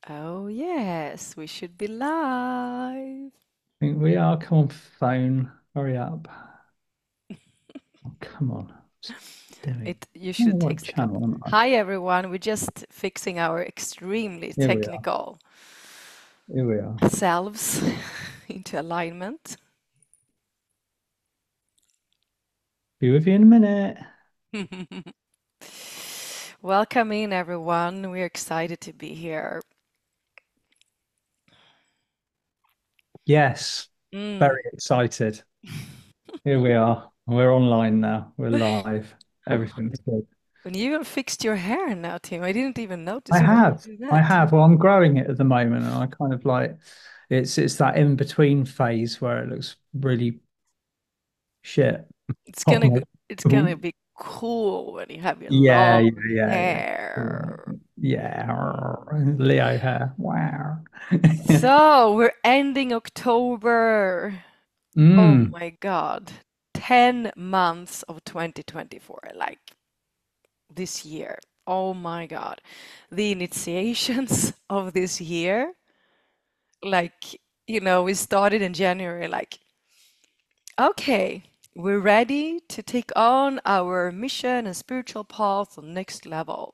Oh, yes, we should be live. Think we are. Come on, phone. Hurry up. Oh, come on. What's it doing? You I'm on should the take right a couple. channel, aren't I? Hi, everyone. We're just fixing our extremely Here we are. technical Here we are. selves into alignment. Be with you in a minute. Welcome in, everyone. We're excited to be here. Yes. Mm. Very excited. Here we are. We're online now. We're live. Everything's good. And you even fixed your hair now, Tim. I didn't even I notice when you have. did I that. have. Well, I'm growing it at the moment, and I kind of like it's that in between phase where it looks really shit. It's Oh gonna my. go, it's gonna be cool when you have your Yeah, long yeah, yeah, yeah. hair. Yeah. Leo hair. Wow. So we're ending October. Oh Mm. my God. 10 months of 2024, like this year. Oh my God. The initiations of this year, like, we started in January, like, okay, we're ready to take on our mission and spiritual path on next level.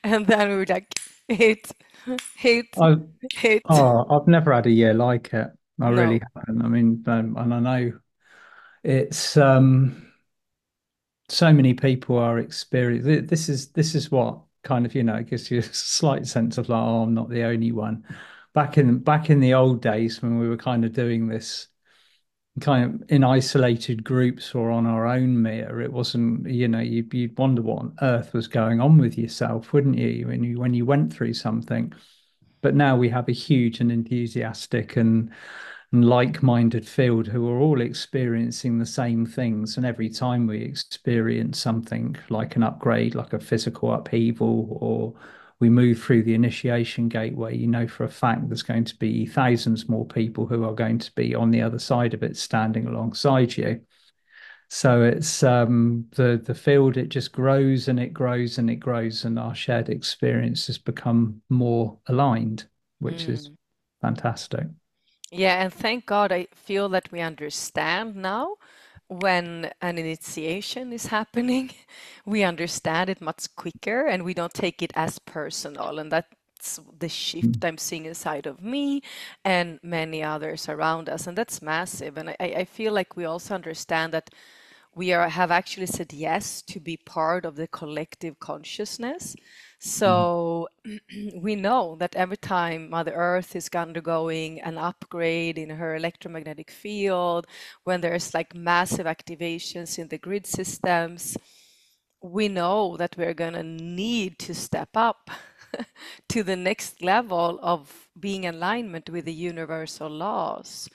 And then we were like, hit, hit, I hit. oh, I've never had a year like it. I really No, haven't. I mean, and I know it's so many people are experiencing this is what kind of gives you a slight sense of like, oh, I'm not the only one. Back in the old days when we were kind of doing this kind of in isolated groups or on our own meter, it wasn't, you'd wonder what on earth was going on with yourself, wouldn't you, when you went through something. But now we have a huge and enthusiastic and like-minded field who are all experiencing the same things. And every time we experience something like an upgrade, like a physical upheaval, or we move through the initiation gateway, you know for a fact there's going to be thousands more people who are going to be on the other side of it, standing alongside you. So it's the field, it just grows and it grows and it grows, and our shared experience has become more aligned, which is Mm. fantastic. Yeah, and thank God I feel that we understand now when an initiation is happening. We understand it much quicker and we don't take it as personal. And that's the shift I'm seeing inside of me and many others around us. And that's massive. And I feel like we also understand that have actually said yes to be part of the collective consciousness. Mhm. So we know that every time Mother Earth is undergoing an upgrade in her electromagnetic field, when there's like massive activations in the grid systems, we know that we're going to need to step up to the next level of being in alignment with the universal laws.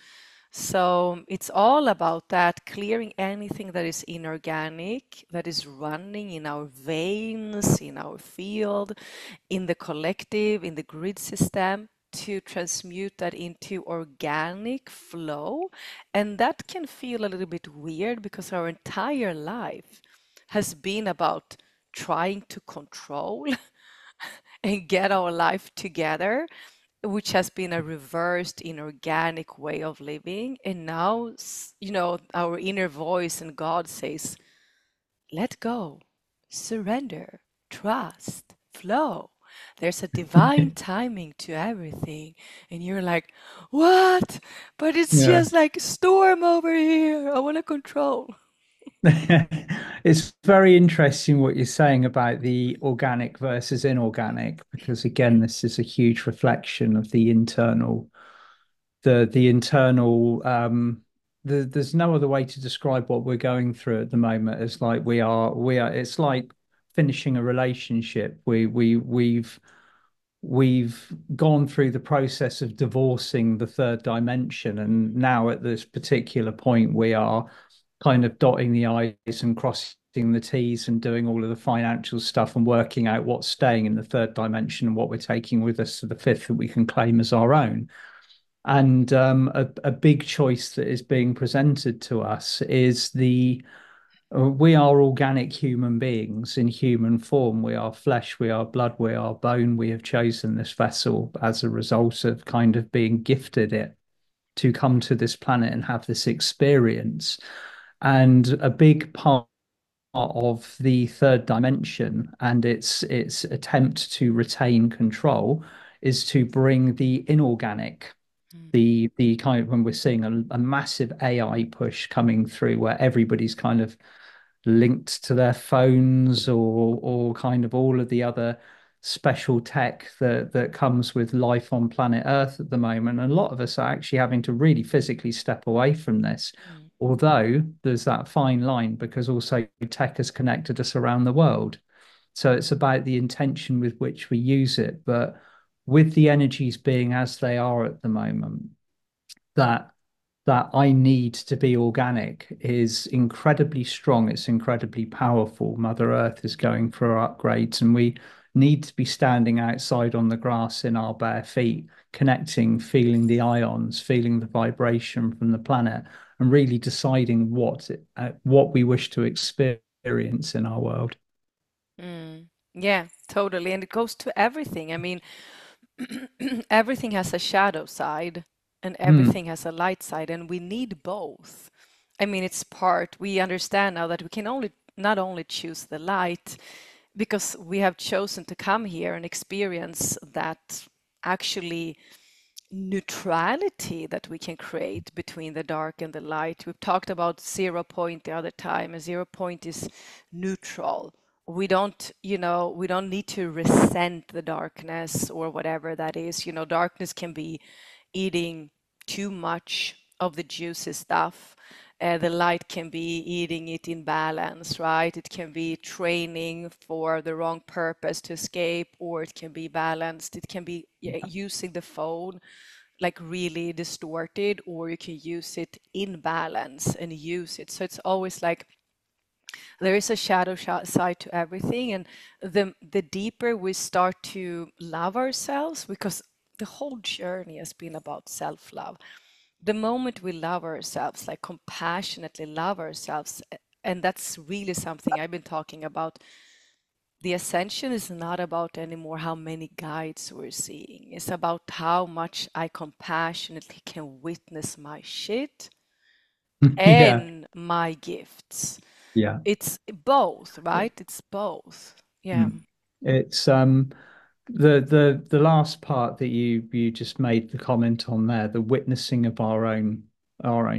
So it's all about that, clearing anything that is inorganic, that is running in our veins, in our field, in the collective, in the grid system, to transmute that into organic flow. And that can feel a little bit weird because our entire life has been about trying to control and get our life together, which has been a reversed inorganic way of living. And now, our inner voice and God says, let go, surrender, trust, flow. There's a divine timing to everything. And you're like, what? But it's Yeah. just like a storm over here. I want to control. It's very interesting what you're saying about the organic versus inorganic, because again, this is a huge reflection of the internal there's no other way to describe what we're going through at the moment. It's like we are it's like finishing a relationship. We've gone through the process of divorcing the third dimension, and now at this particular point we are kind of dotting the i's and crossing the t's and doing all of the financial stuff and working out what's staying in the third dimension and what we're taking with us to the fifth that we can claim as our own. And a big choice that is being presented to us is the We are organic human beings in human form. We are flesh, we are blood, we are bone. We have chosen this vessel as a result of kind of being gifted it to come to this planet and have this experience. And a big part of the third dimension and its attempt to retain control is to bring the inorganic, Mm, the kind of, when we're seeing a massive AI push coming through where everybody's kind of linked to their phones or kind of all of the other special tech that comes with life on planet Earth at the moment. And a lot of us are actually having to really physically step away from this. mm, Although there's that fine line because also tech has connected us around the world. So it's about the intention with which we use it. But with the energies being as they are at the moment, that that I need to be organic is incredibly strong. It's incredibly powerful. Mother Earth is going for upgrades, and we need to be standing outside on the grass in our bare feet, connecting, feeling the ions, feeling the vibration from the planet, and really deciding what we wish to experience in our world. mm. Yeah, totally. And it goes to everything. I mean, everything has a shadow side and Mm. everything has a light side, and we need both. I mean, it's part, we understand now that we can only not only choose the light because we have chosen to come here and experience that actually neutrality that we can create between the dark and the light. We've talked about 0 point the other time, and 0 point is neutral. We don't, we don't need to resent the darkness or whatever that is. Darkness can be eating too much of the juicy stuff. The light can be eating it in balance, right? It can be training for the wrong purpose to escape, or it can be balanced. It can be using the phone like really distorted, or you can use it in balance and use it. So it's always like there is a shadow side to everything, and the deeper we start to love ourselves, because the whole journey has been about self-love. The moment we love ourselves, like compassionately love ourselves, and that's really something I've been talking about. The ascension is not about anymore how many guides we're seeing. It's about how much I compassionately can witness my shit Yeah, and my gifts. yeah. It's both, right? It's both. Yeah. Mm. It's the last part that you just made the comment on there, the witnessing of our own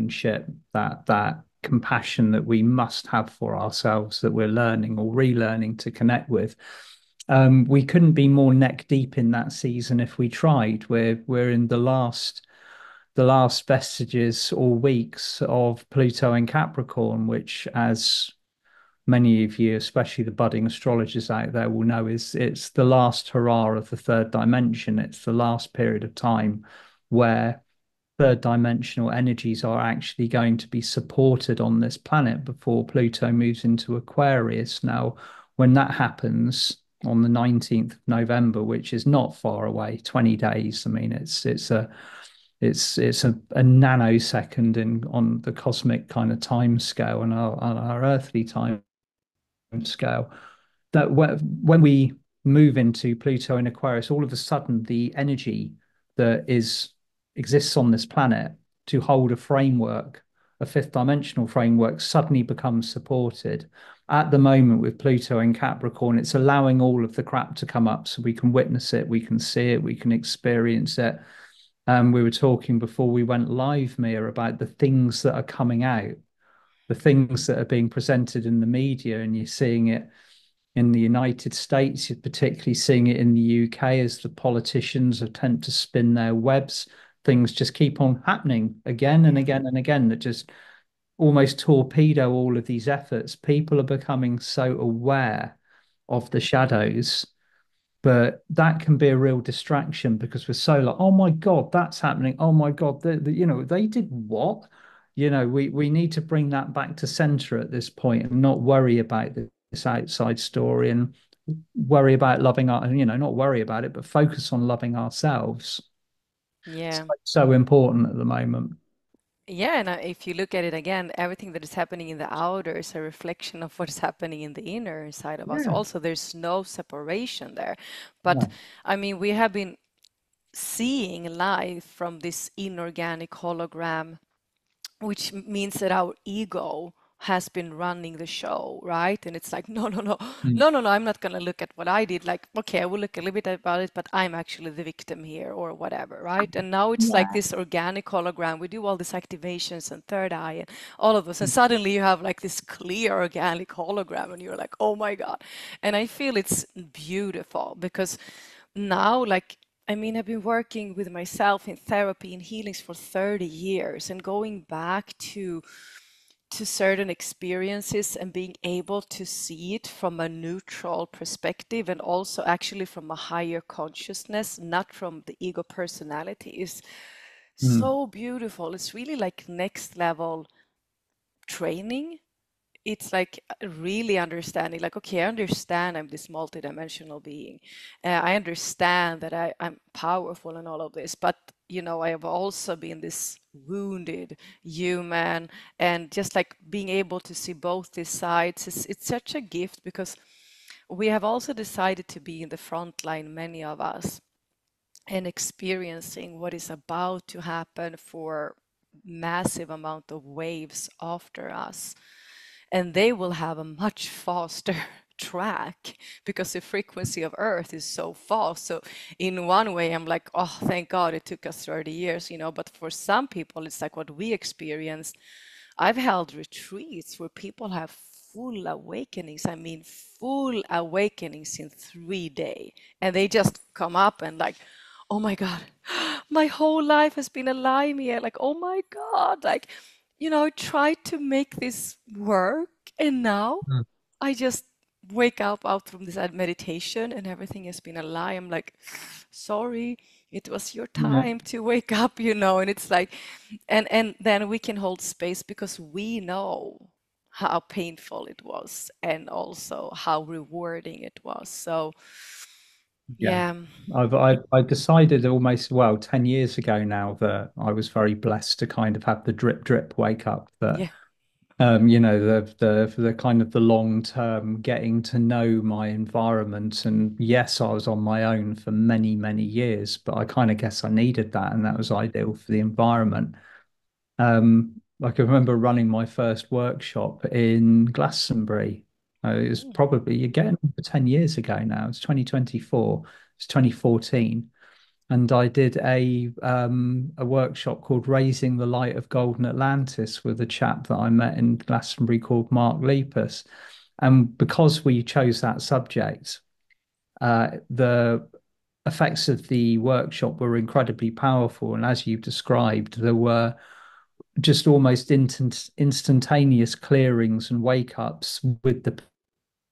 shit, that compassion that we must have for ourselves that we're learning or relearning to connect with. We couldn't be more neck deep in that season if we tried. We're in the last vestiges or weeks of Pluto and Capricorn, which, as many of you, especially the budding astrologers out there, will know is it's the last hurrah of the third dimension. It's the last period of time where third dimensional energies are actually going to be supported on this planet before Pluto moves into Aquarius. Now, when that happens on the 19th of November, which is not far away, 20 days. I mean, it's a nanosecond in on the cosmic kind of time scale and our earthly time scale, that when we move into Pluto and Aquarius, all of a sudden the energy that is exists on this planet to hold a framework, a fifth dimensional framework, suddenly becomes supported. At the moment with Pluto and Capricorn, it's allowing all of the crap to come up so we can witness it, we can see it, we can experience it. We were talking before we went live, Mia, about the things that are coming out, the things that are being presented in the media, and you're seeing it in the United States. You're particularly seeing it in the UK as the politicians attempt to spin their webs. Things just keep on happening again and Yeah. again and again that just almost torpedo all of these efforts. People are becoming so aware of the shadows, but that can be a real distraction because we're so like, oh my God, that's happening. Oh my God, they did what? We need to bring that back to center at this point and not worry about this outside story and worry about loving not worry about it, but focus on loving ourselves. It's Yeah. like so important at the moment. Yeah, and if you look at it again, everything that is happening in the outer is a reflection of what is happening in the inner side of us. Yeah. Also, there's no separation there. But No. I mean, we have been seeing life from this inorganic hologram, which means that our ego has been running the show, right? And it's like, no, no, no, Mm. no, no, no, I'm not going to look at what I did. Like, okay, I will look a little bit about it, but I'm actually the victim here or whatever, right? And now it's like Yeah. this organic hologram. We do all these activations and third eye and all of this. And suddenly you have like this clear organic hologram and you're like, oh my God. And I feel it's beautiful because now, like, I mean, I've been working with myself in therapy and healings for 30 years and going back to certain experiences and being able to see it from a neutral perspective and also actually from a higher consciousness, not from the ego personality, is Mm. so beautiful. It's really like next level training. It's like really understanding, like, okay, I understand I'm this multidimensional being. I understand that I'm powerful and all of this, but I have also been this wounded human, and just like being able to see both these sides, it's such a gift because we have also decided to be in the front line, many of us, and experiencing what is about to happen for massive amount of waves after us, and they will have a much faster track because the frequency of Earth is so fast. So in one way, I'm like, oh, thank God it took us 30 years, but for some people, it's like what we experienced. I've held retreats where people have full awakenings. I mean, full awakenings in 3 days. And they just come up and like, oh my God, my whole life has been a lie here. Like, oh my God, like, I tried to make this work, and now Mm. I just wake up out from this meditation and everything has been a lie. I'm like, sorry, it was your Yeah. time to wake up, and it's like, and then we can hold space because we know how painful it was and also how rewarding it was. So, Yeah. yeah. I decided almost, well, 10 years ago now that I was very blessed to kind of have the drip drip wake up that Yeah. the kind of the long term getting to know my environment. And yes, I was on my own for many, many years, but I kind of guess I needed that, and that was ideal for the environment. Like I remember running my first workshop in Glastonbury. It was Mm. probably, you're getting over 10 years ago now. It's 2024, it's 2014. And I did a workshop called Raising the Light of Golden Atlantis with a chap that I met in Glastonbury called Mark Lepus. And because we chose that subject, the effects of the workshop were incredibly powerful. And as you've described, there were just almost instantaneous clearings and wake ups with the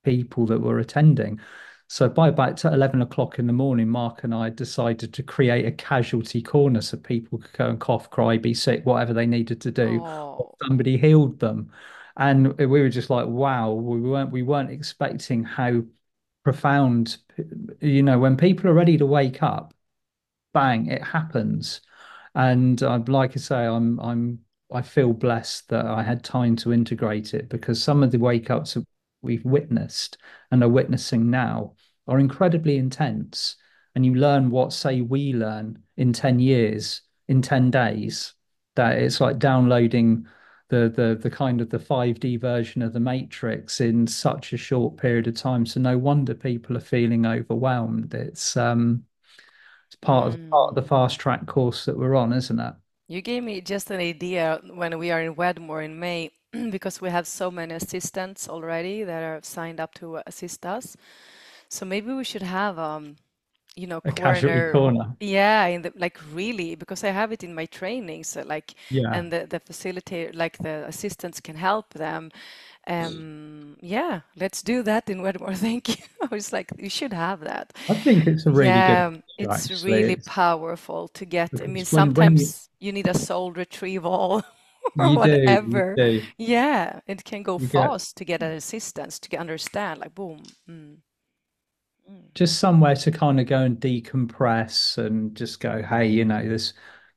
people that were attending. So by about 11 o'clock in the morning, Mark and I decided to create a casualty corner so people could go and cough, cry, be sick, whatever they needed to do. Oh. Somebody healed them. And we were just like, wow, we weren't expecting how profound, when people are ready to wake up, bang, it happens. And like I say, I feel blessed that I had time to integrate it, because some of the wake ups that we've witnessed and are witnessing now are incredibly intense. And you learn what, say, we learn in 10 years, in 10 days, that it's like downloading the kind of the 5D version of the Matrix in such a short period of time. So no wonder people are feeling overwhelmed. It's part of the Mm. fast track course that we're on, isn't it? You gave me just an idea when we are in Wedmore in May, because we have so many assistants already that are signed up to assist us. So maybe we should have A casualty corner, corner. yeah, in the like really, because I have it in my training. So like, Yeah. and the facilitator, like the assistants can help them. Yeah, let's do that in Wedmore. Thank you. I was like, you should have that. I think it's a really good Yeah, idea, it's actually. really It's powerful to get. I mean, because when sometimes you need a soul retrieval or you whatever. do, Yeah, it can go you get fast to get an assistance to understand, like, boom. Mm. just somewhere to kind of go and decompress and just go, hey, this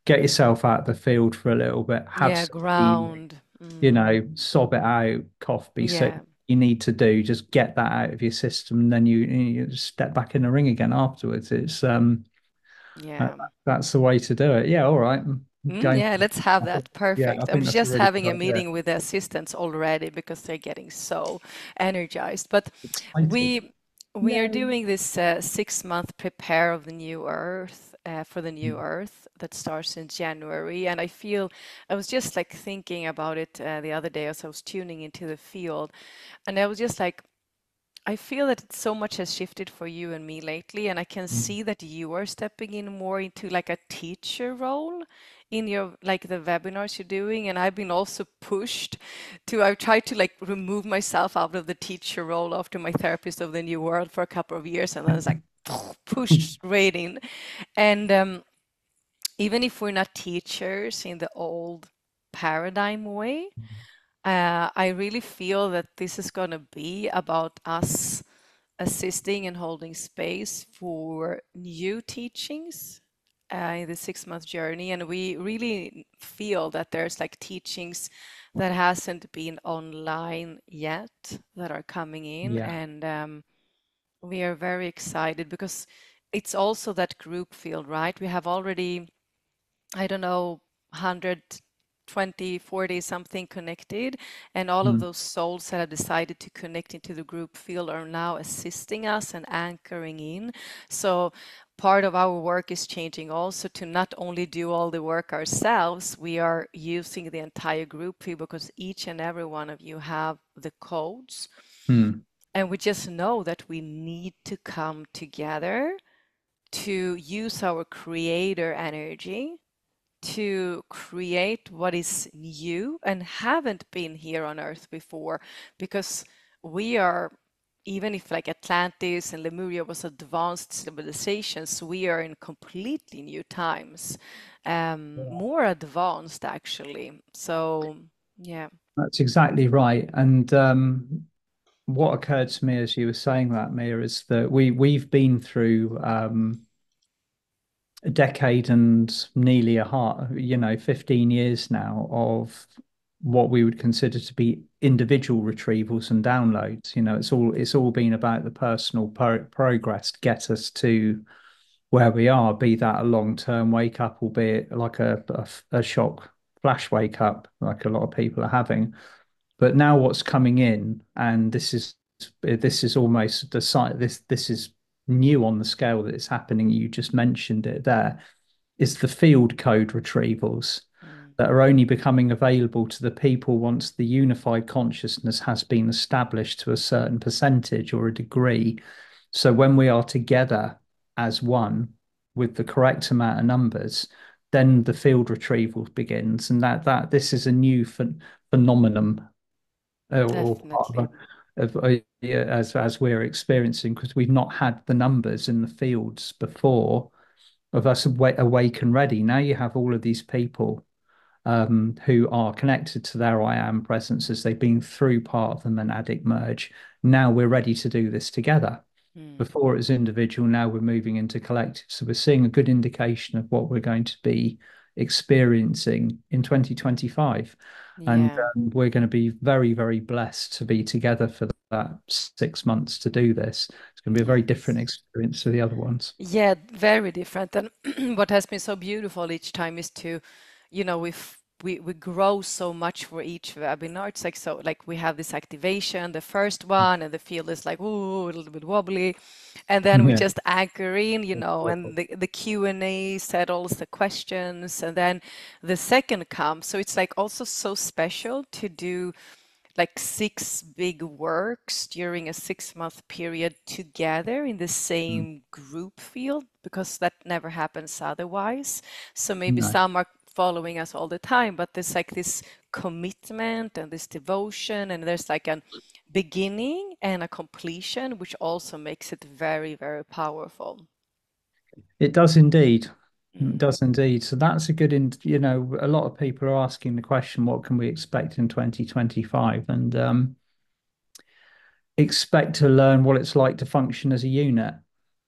get yourself out of the field for a little bit, have Yeah, some healing, ground. Mm. sob it out, cough, be sick. Yeah, You need to do just get that out of your system, and then you step back in the ring again afterwards. It's that, yeah. that's the way to do it. Yeah, all right. Going. Yeah, let's have I think, that. yeah, I Perfect. I think was that's a just really good having a idea. meeting with the assistants already because they're getting so energized. But Excited. we we are Yay. doing this 6 month prepare of the new Earth for the new Mm, Earth that starts in January, and I was just like thinking about it the other day as I was tuning into the field, and I was just like, I feel that so much has shifted for you and me lately, and I can mm, see that you are stepping in more into like a teacher role in your like the webinars you're doing. And I've been also pushed to, I've tried to like remove myself out of the teacher role after my therapist of the new world for a couple of years, and then it's like pushed straight in. And even if we're not teachers in the old paradigm way, I really feel that this is going to be about us assisting and holding space for new teachings in the 6 month journey. And we really feel that there's like teachings that hasn't been online yet that are coming in. yeah. And we are very excited because it's also that group field, right? We have already, I don't know, 120, 40 something connected. And all of Mm, those souls that have decided to connect into the group field are now assisting us and anchoring in. So part of our work is changing also to not only do all the work ourselves, we are using the entire group field because each and every one of you have the codes. mm. And we just know that we need to come together to use our creator energy to create what is new and haven't been here on earth before, because we are, even if like Atlantis and Lemuria was advanced civilizations, we are in completely new times, more advanced actually. So yeah. That's exactly right. And what occurred to me as you were saying that, Mia, is that we've been through a decade and nearly 15 years now of what we would consider to be individual retrievals and downloads. It's all been about the personal progress to get us to where we are, be that a long-term wake up, albeit like a shock flash wake up, like a lot of people are having. But now what's coming in, and this is almost the site. This is new on the scale that it's happening. You just mentioned it there. Is the field code retrievals Mm. that are only becoming available to the people once the unified consciousness has been established to a certain percentage or a degree. So when we are together as one with the correct amount of numbers, then the field retrieval begins, and that this is a new phenomenon or part Definitely. yeah, as we're experiencing because we've not had the numbers in the fields before of us awake and ready. Now you have all of these people who are connected to their I am presence as they've been through part of the monadic merge. Now we're ready to do this together. Mm. Before it was individual, now we're moving into collective. So we're seeing a good indication of what we're going to be experiencing in 2025. And Yeah. we're going to be very, very blessed to be together for that 6 months to do this. It's going to be a very different Yes. experience to the other ones. Yeah, very different. And what has been so beautiful each time is to, we grow so much for each webinar. It's like so like we have this activation, the first one, and the field is like ooh, a little bit wobbly, and then we Yeah. just anchor in, and the Q&A settles the questions, and then the second comes. So it's like also so special to do like six big works during a 6 month period together in the Mm. same group field because that never happens otherwise. So maybe No. some are following us all the time, but there's like this commitment and this devotion, and there's like a beginning and a completion, which also makes it very, very powerful. It does indeed. It Mm. does indeed. So that's a good, a lot of people are asking the question, what can we expect in 2025? And expect to learn what it's like to function as a unit.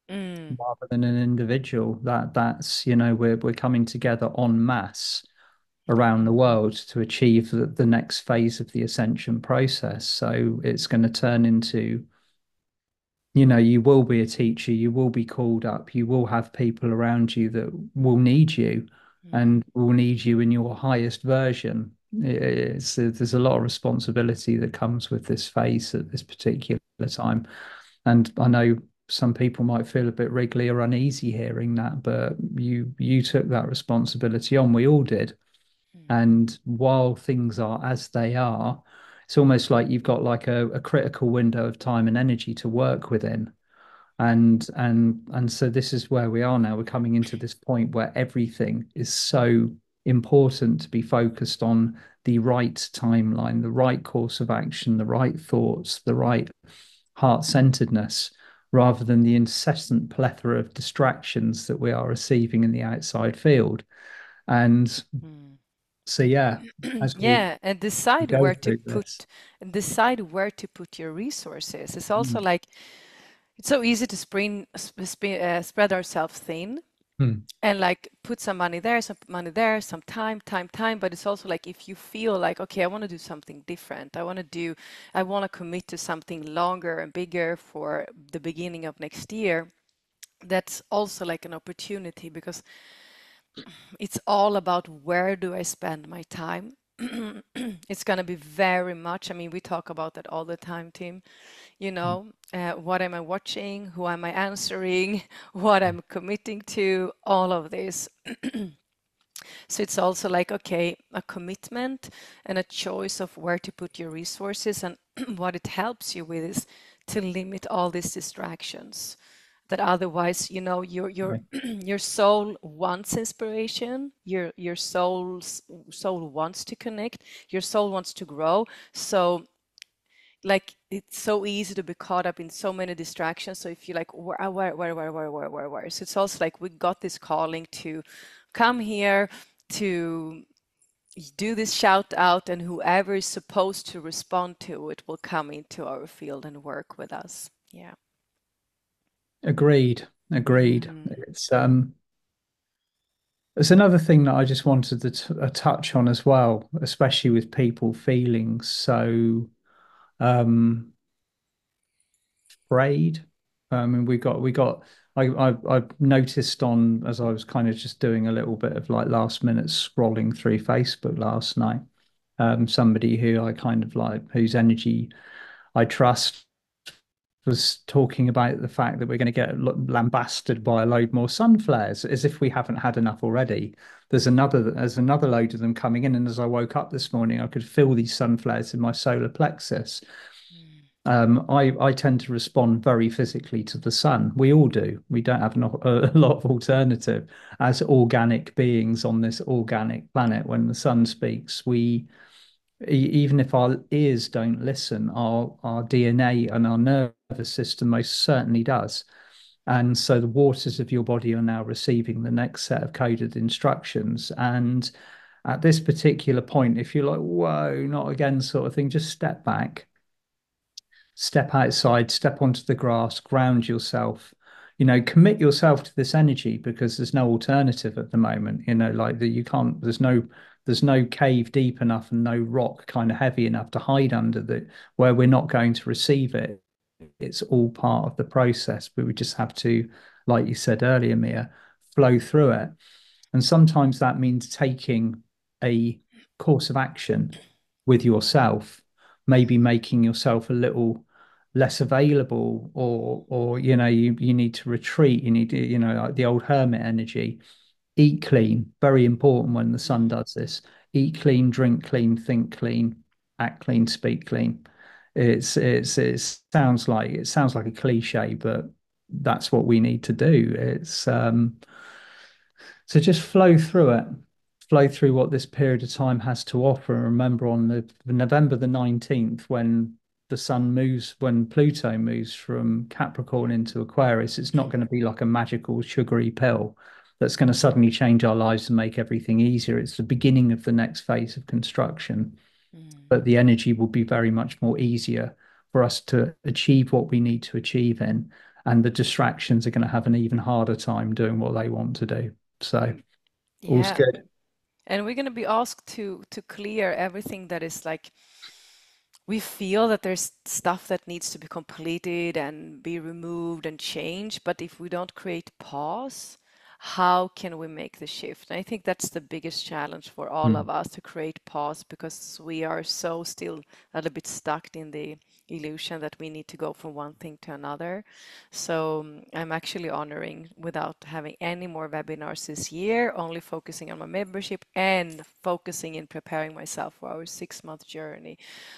Mm, rather than an individual. That's, we're coming together en masse around the world to achieve the next phase of the ascension process. So it's going to turn into, you will be a teacher, you will be called up, you will have people around you that will need you mm, and will need you in your highest version. There's a lot of responsibility that comes with this phase at this particular time. And I know some people might feel a bit wriggly or uneasy hearing that, but you took that responsibility on. We all did. mm, And while things are as they are, it's almost like you've got like a critical window of time and energy to work within. And so this is where we are now. We're coming into this point where everything is so important to be focused on the right timeline, the right course of action, the right thoughts, the right heart-centeredness, rather than the incessant plethora of distractions that we are receiving in the outside field. And mm. so, yeah, as we Yeah, and go through this. decide where to put your resources. It's also Mm, like it's so easy to spread ourselves thin mm, and like put some money there, some money there, some time. But it's also like if you feel like, okay, I want to do something different. I want to commit to something longer and bigger for the beginning of next year. That's also like an opportunity because it's all about where do I spend my time. It's going to be very much, I mean, we talk about that all the time, Tim. mm. What am I watching? Who am I answering? What I'm committing to? All of this. So it's also like, okay, a commitment and a choice of where to put your resources. And what it helps you with is to limit all these distractions that otherwise, your Yeah. your soul wants inspiration, your soul wants to connect, your soul wants to grow. So like it's so easy to be caught up in so many distractions. So if you like where, so it's also like we got this calling to come here to do this shout out, and whoever is supposed to respond to it will come into our field and work with us. Yeah. Agreed. Agreed. Mm, It's another thing that I just wanted to touch on as well, especially with people feeling so afraid. I mean, we got. I've noticed on as I was kind of just doing a little bit of like last minute scrolling through Facebook last night. Somebody who I kind of like, whose energy I trust, was talking about the fact that we're going to get lambasted by a load more sun flares, as if we haven't had enough already. There's another load of them coming in, and as I woke up this morning, I could feel these sun flares in my solar plexus. mm, I tend to respond very physically to the sun. We all do. We don't have a lot of alternative as organic beings on this organic planet. When the sun speaks, even if our ears don't listen, our DNA and our nervous system most certainly does. And so the waters of your body are now receiving the next set of coded instructions. And at this particular point, if you're like, whoa, not again, sort of thing, just step back, step outside, step onto the grass, ground yourself, commit yourself to this energy because there's no alternative at the moment, like that you can't, there's no cave deep enough and no rock kind of heavy enough to hide under that where we're not going to receive it. It's all part of the process, but we just have to, like you said earlier, Mia, flow through it. And sometimes that means taking a course of action with yourself, maybe making yourself a little less available, or you need to retreat. You need to, like the old hermit energy. Eat clean, very important when the sun mm, does this. Eat clean, drink clean, think clean, act clean, speak clean. It sounds like a cliche, but that's what we need to do. So just flow through it, flow through what this period of time has to offer. And remember, on the November the 19th, when Pluto moves from Capricorn into Aquarius, it's not going to be like a magical sugary pill that's going to suddenly change our lives and make everything easier. It's the beginning of the next phase of construction, mm, but the energy will be very much more easier for us to achieve what we need to achieve in. and the distractions are going to have an even harder time doing what they want to do. So all's Yeah. good. And we're going to be asked to clear everything that is like we feel that there's stuff that needs to be completed and be removed and changed, but if we don't create pause, how can we make the shift? And I think that's the biggest challenge for all of Mm, us to create pause because we are so still a little bit stuck in the illusion that we need to go from one thing to another. So I'm actually honoring without having any more webinars this year, only focusing on my membership and focusing in preparing myself for our 6 month journey.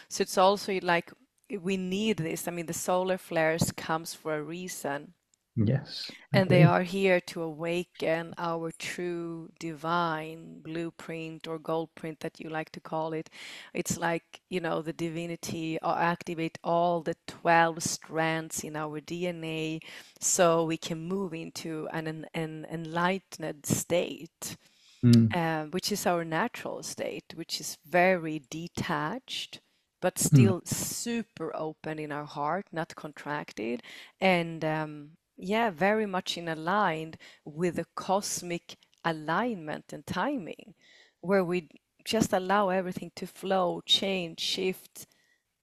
So it's also like we need this. I mean, the solar flares comes for a reason, yes, and they agreed. are here to awaken our true divine blueprint or gold print that you like to call it. It's like, the divinity or activate all the 12 strands in our DNA so we can move into an enlightened state, Mm, which is our natural state, which is very detached, but mm, still super open in our heart, not contracted, and yeah, very much in aligned with the cosmic alignment and timing, where we just allow everything to flow, change, shift,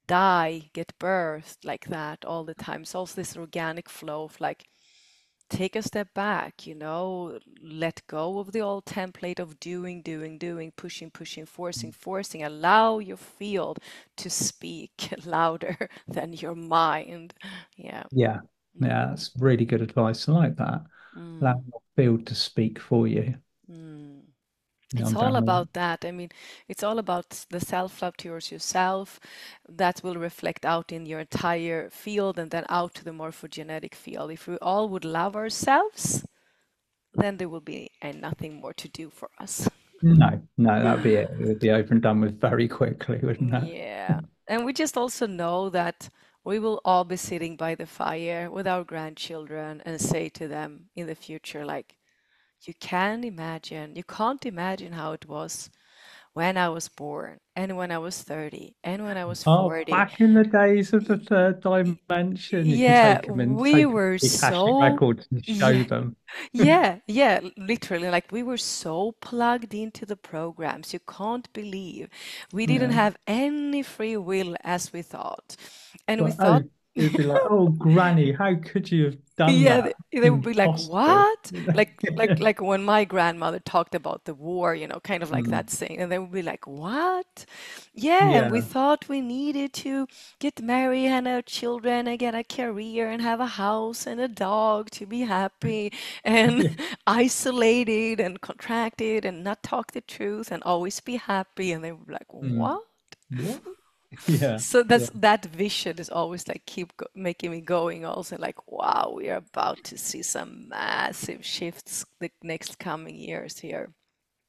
die, get birthed like that all the time. So also this organic flow of like take a step back, let go of the old template of doing, doing, doing, pushing, pushing, forcing, forcing. Allow your field to speak louder than your mind. Yeah. yeah, yeah, Mm, that's really good advice. I like that. Allow mm, your field to speak for you. mm. Yeah, It's I'm all down with that. about that. I mean, it's all about the self-love towards yourself that will reflect out in your entire field and then out to the morphogenetic field. If we all would love ourselves, then there will be nothing more to do for us. No, no, that'd be it. It would be over and done with very quickly, wouldn't it? Yeah. And we just also know that we will all be sitting by the fire with our grandchildren and say to them in the future, like, you can't imagine how it was when I was born and when I was 30 and when I was Oh, 40. back in the days of the third dimension, you can Yeah, take them and we take were the Akashic so, records and show yeah, them. yeah, literally. Like we were so plugged into the programs. You can't believe we didn't Yeah. have any free will as we thought. And we Like, oh, thought, it'd be like, oh, Granny, how could you have done yeah, that? they would be like, Impossible. "What?" Like when my grandmother talked about the war, kind of like that Mm, thing, and they would be like, "What?" Yeah, and we yeah. thought we needed to get married and have children and get a career and have a house and a dog to be happy and Yeah. isolated and contracted and not talk the truth and always be happy. And they would be like, Mm, "What?" what? Yeah. So Yeah. that vision is always like making me going also like wow, we are about to see some massive shifts the next coming years here.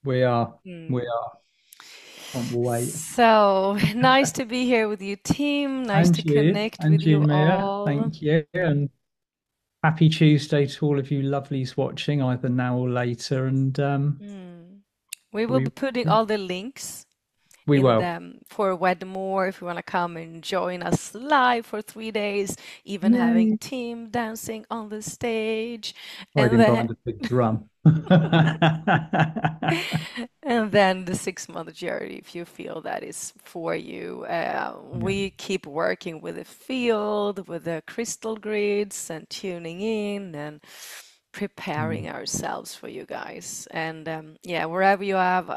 We are. We Hmm. are. Can't wait. So nice to be here with you, team. Nice to connect with And you, you Mia. all. Thank you. And happy Tuesday to all of you lovelies watching, either now or later. And Hmm. We will be we putting all the links we in will. them for Wedmore if you want to come and join us live for 3 days, even having Yay. team dancing on the stage. And Hiding then behind a big drum. And then the 6 month journey, if you feel that is for you. Yeah. We keep working with the field, with the crystal grids, and tuning in and Mm. preparing ourselves for you guys. And yeah, wherever you have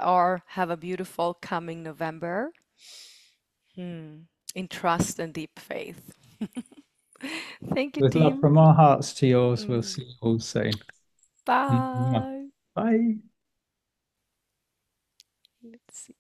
a beautiful coming November. In trust and deep faith. Thank you, With love team. from our hearts to yours, we'll Mm, see you all soon. Mm. bye. Bye. Let's see.